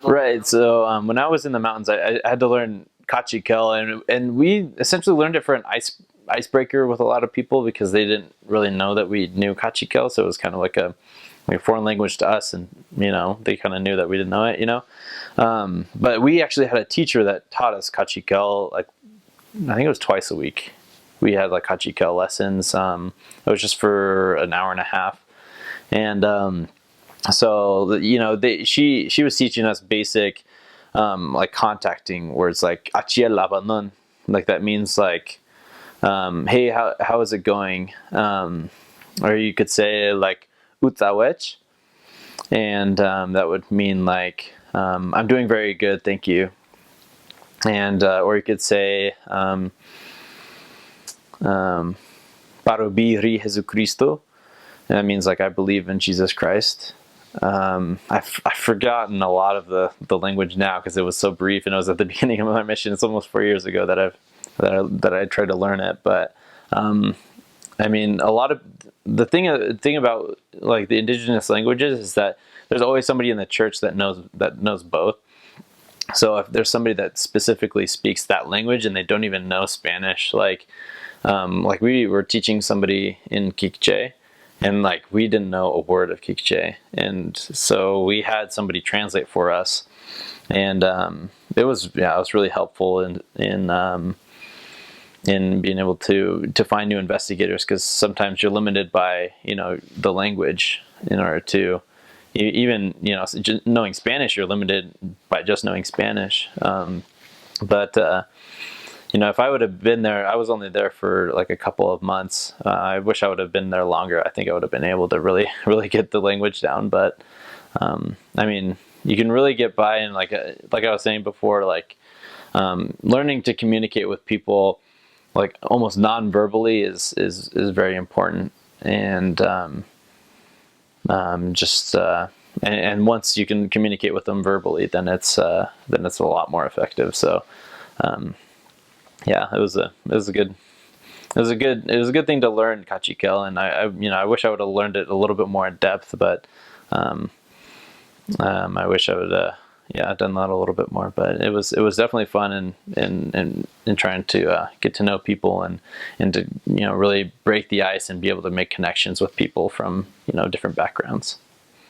Right. So when I was in the mountains, I had to learn Kaqchikel, and we essentially learned it for an icebreaker with a lot of people because they didn't really know that we knew Kaqchikel. So it was kind of like a foreign language to us, and they kind of knew that we didn't know it. But we actually had a teacher that taught us Kaqchikel. Like I think it was twice a week. We had like Kaqchikel lessons. It was just for an hour and a half, and so she was teaching us basic like contacting words like "Achiel labanon," like that means like hey, how is it going? Or you could say like "Utawech," and that would mean like I'm doing very good, thank you. And or you could say Parubiri Jesucristo, and that means like I believe in Jesus Christ. I've forgotten a lot of the language now because it was so brief and it was at the beginning of my mission. It's almost 4 years ago that I tried to learn it. But I mean, a lot of the thing about like the indigenous languages is that there's always somebody in the church that knows both. So if there's somebody that specifically speaks that language and they don't even know Spanish, like we were teaching somebody in Kaqchikel, and like we didn't know a word of Kaqchikel, and so we had somebody translate for us, and it was really helpful in being able to find new investigators, because sometimes you're limited by the language in order to even knowing Spanish. You're limited by just knowing Spanish, but if I would have been there, I was only there for like a couple of months. I wish I would have been there longer. I think I would have been able to really, really get the language down. But I mean, you can really get by, and like I was saying before, like learning to communicate with people like almost non-verbally is very important. And and once you can communicate with them verbally, then it's a lot more effective. So. Yeah, it was a good thing to learn Kaqchikel, and I wish I would have learned it a little bit more in depth, but I wish I would done that a little bit more. But it was definitely fun in trying to get to know people and to really break the ice and be able to make connections with people from different backgrounds.